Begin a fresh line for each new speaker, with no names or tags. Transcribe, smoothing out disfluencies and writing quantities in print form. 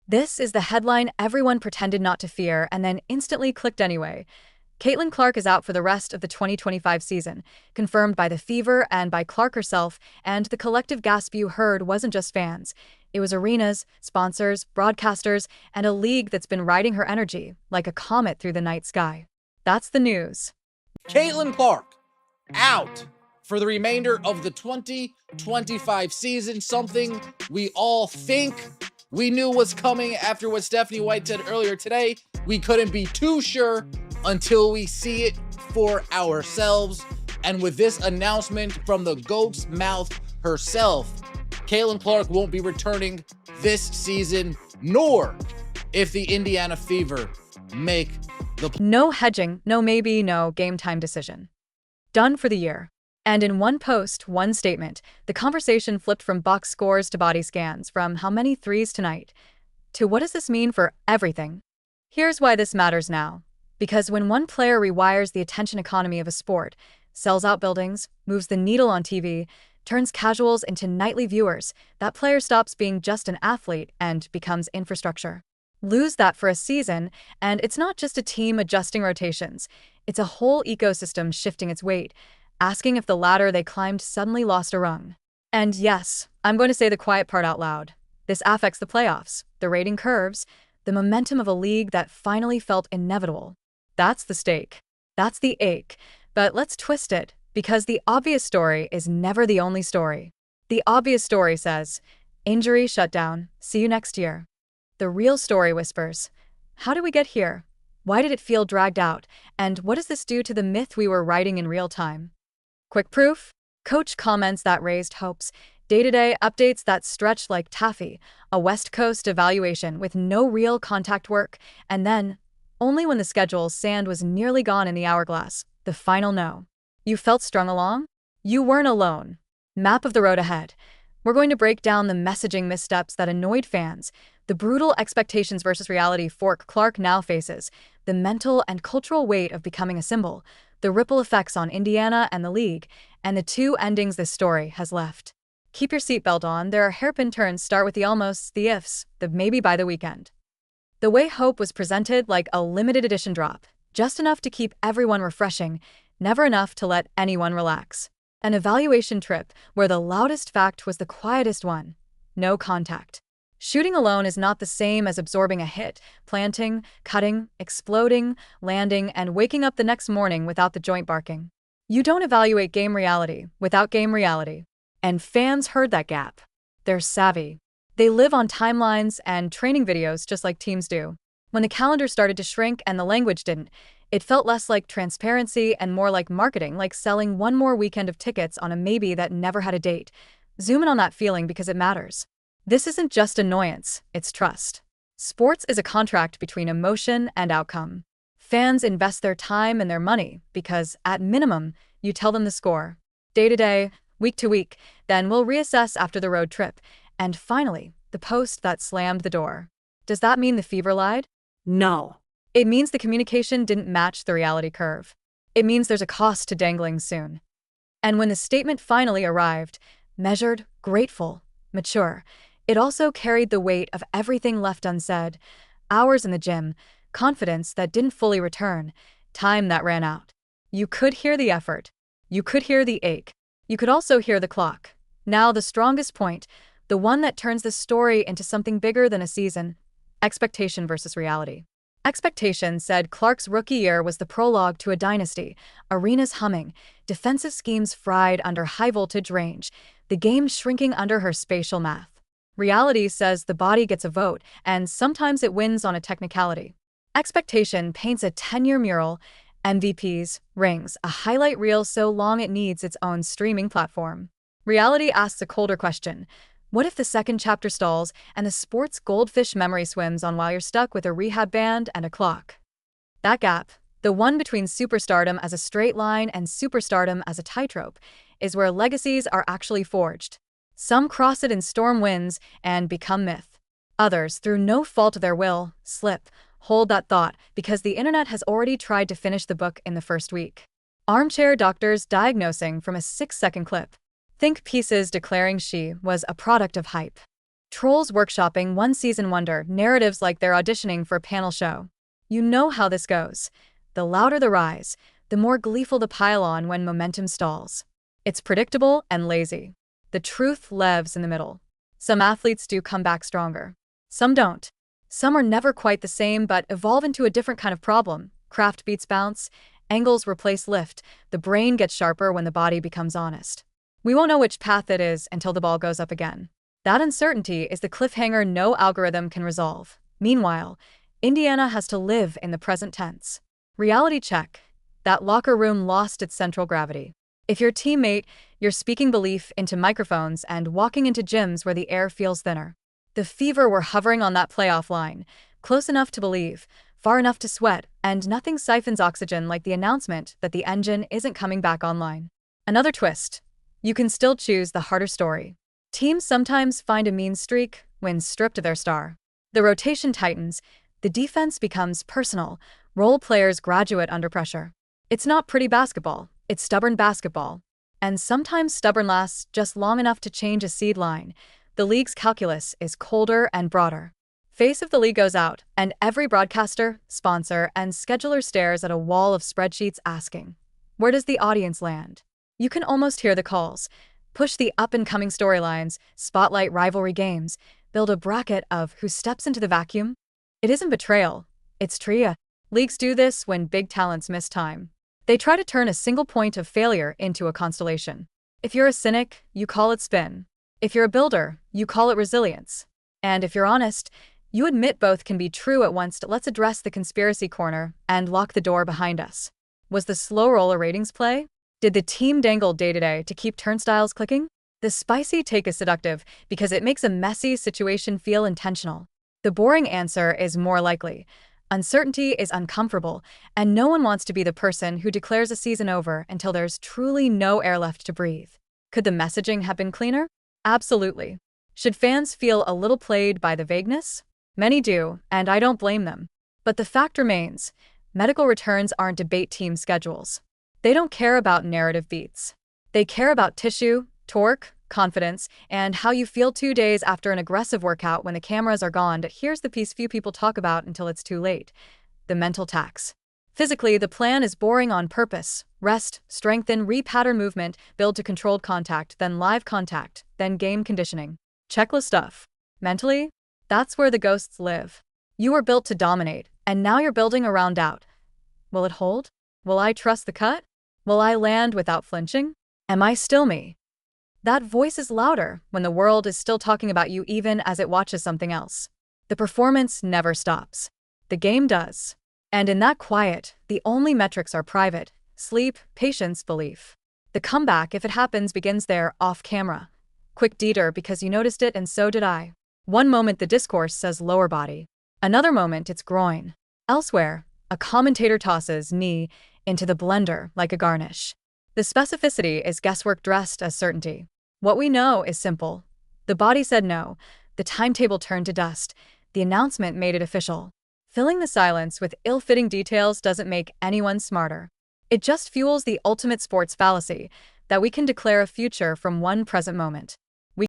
This is the headline everyone pretended not to fear and then instantly clicked anyway. Caitlin Clark is out for the rest of the 2025 season, confirmed by the Fever and by Clark herself, and the collective gasp you heard wasn't just fans. It was arenas, sponsors, broadcasters, and a league that's been riding her energy like a comet through the night sky. That's the news.
Caitlin Clark out for the remainder of the 2025 season, something we all think we knew was coming after what Stephanie White said earlier today. We couldn't be too sure until we see it for ourselves. And with this announcement from the GOAT's mouth herself, Caitlin Clark won't be returning this season, nor if the Indiana Fever make the
No hedging, no maybe, no game time decision. Done for the year. And in one post, one statement, the conversation flipped from box scores to body scans, from how many threes tonight to what does this mean for everything. Here's why this matters now. Because when one player rewires the attention economy of a sport, sells out buildings, moves the needle on TV, turns casuals into nightly viewers, that player stops being just an athlete and becomes infrastructure. Lose that for a season, and it's not just a team adjusting rotations. It's a whole ecosystem shifting its weight, asking if the ladder they climbed suddenly lost a rung. And yes, I'm going to say the quiet part out loud. This affects the playoffs, the rating curves, the momentum of a league that finally felt inevitable. That's the stake. That's the ache. But let's twist it, because the obvious story is never the only story. The obvious story says, injury shutdown, see you next year. The real story whispers, how did we get here? Why did it feel dragged out? And what does this do to the myth we were writing in real time? Quick proof? Coach comments that raised hopes, day-to-day updates that stretched like taffy, a West Coast evaluation with no real contact work, and then, only when the schedule's sand was nearly gone in the hourglass, the final no. You felt strung along? You weren't alone. Map of the road ahead. We're going to break down the messaging missteps that annoyed fans, the brutal expectations versus reality fork Clark now faces, the mental and cultural weight of becoming a symbol, the ripple effects on Indiana and the league, and the two endings this story has left. Keep your seatbelt on. There are hairpin turns. Start with the almosts, the ifs, the maybe by the weekend. The way hope was presented like a limited edition drop, just enough to keep everyone refreshing, never enough to let anyone relax. An evaluation trip where the loudest fact was the quietest one. No contact. Shooting alone is not the same as absorbing a hit, planting, cutting, exploding, landing, and waking up the next morning without the joint barking. You don't evaluate game reality without game reality. And fans heard that gap. They're savvy. They live on timelines and training videos just like teams do. When the calendar started to shrink and the language didn't, it felt less like transparency and more like marketing, like selling one more weekend of tickets on a maybe that never had a date. Zoom in on that feeling because it matters. This isn't just annoyance, it's trust. Sports is a contract between emotion and outcome. Fans invest their time and their money because, at minimum, you tell them the score. Day to day, week to week, then we'll reassess after the road trip. And finally, the post that slammed the door. Does that mean the Fever lied?
No.
It means the communication didn't match the reality curve. It means there's a cost to dangling soon. And when the statement finally arrived, measured, grateful, mature, it also carried the weight of everything left unsaid. Hours in the gym, confidence that didn't fully return, time that ran out. You could hear the effort. You could hear the ache. You could also hear the clock. Now the strongest point, the one that turns the story into something bigger than a season. Expectation versus reality. Expectation said Clark's rookie year was the prologue to a dynasty, arenas humming, defensive schemes fried under high-voltage range, the game shrinking under her spatial math. Reality says the body gets a vote, and sometimes it wins on a technicality. Expectation paints a 10-year mural, MVPs, rings, a highlight reel so long it needs its own streaming platform. Reality asks a colder question. What if the second chapter stalls and the sport's goldfish memory swims on while you're stuck with a rehab band and a clock? That gap, the one between superstardom as a straight line and superstardom as a tightrope, is where legacies are actually forged. Some cross it in storm winds and become myth. Others, through no fault of their will, slip. Hold that thought, because the internet has already tried to finish the book in the first week. Armchair doctors diagnosing from a 6-second clip. Think pieces declaring she was a product of hype. Trolls workshopping one-season wonder narratives like they're auditioning for a panel show. You know how this goes. The louder the rise, the more gleeful the pile-on when momentum stalls. It's predictable and lazy. The truth lives in the middle. Some athletes do come back stronger. Some don't. Some are never quite the same but evolve into a different kind of problem. Craft beats bounce, angles replace lift, the brain gets sharper when the body becomes honest. We won't know which path it is until the ball goes up again. That uncertainty is the cliffhanger no algorithm can resolve. Meanwhile, Indiana has to live in the present tense. Reality check. That locker room lost its central gravity. If your teammate, you're speaking belief into microphones and walking into gyms where the air feels thinner. The Fever were hovering on that playoff line, close enough to believe, far enough to sweat, and nothing siphons oxygen like the announcement that the engine isn't coming back online. Another twist. You can still choose the harder story. Teams sometimes find a mean streak when stripped of their star. The rotation tightens, the defense becomes personal, role players graduate under pressure. It's not pretty basketball, it's stubborn basketball. And sometimes stubborn lasts just long enough to change a seed line. The league's calculus is colder and broader. Face of the league goes out, and every broadcaster, sponsor, and scheduler stares at a wall of spreadsheets asking, where does the audience land? You can almost hear the calls. Push the up-and-coming storylines, spotlight rivalry games, build a bracket of who steps into the vacuum. It isn't betrayal, it's tria. Leagues do this when big talents miss time. They try to turn a single point of failure into a constellation. If you're a cynic, you call it spin. If you're a builder, you call it resilience. And if you're honest, you admit both can be true at once. Let's address the conspiracy corner and lock the door behind us. Was the slow roller ratings play? Did the team dangle day-to-day to keep turnstiles clicking? The spicy take is seductive because it makes a messy situation feel intentional. The boring answer is more likely. Uncertainty is uncomfortable, and no one wants to be the person who declares a season over until there's truly no air left to breathe. Could the messaging have been cleaner? Absolutely. Should fans feel a little played by the vagueness? Many do, and I don't blame them. But the fact remains, medical returns aren't debate team schedules. They don't care about narrative beats. They care about tissue, torque, confidence, and how you feel 2 days after an aggressive workout when the cameras are gone. But here's the piece few people talk about until it's too late: the mental tax. Physically, the plan is boring on purpose. Rest, strengthen, repattern movement, build to controlled contact, then live contact, then game conditioning. Checklist stuff. Mentally, that's where the ghosts live. You were built to dominate, and now you're building around doubt. Will it hold? Will I trust the cut? Will I land without flinching? Am I still me? That voice is louder when the world is still talking about you even as it watches something else. The performance never stops. The game does. And in that quiet, the only metrics are private: sleep, patience, belief. The comeback, if it happens, begins there, off camera. Quick detour because you noticed it and so did I. One moment the discourse says lower body. Another moment it's groin. Elsewhere, a commentator tosses knee into the blender like a garnish. The specificity is guesswork dressed as certainty. What we know is simple. The body said no. The timetable turned to dust. The announcement made it official. Filling the silence with ill-fitting details doesn't make anyone smarter. It just fuels the ultimate sports fallacy, that we can declare a future from one present moment.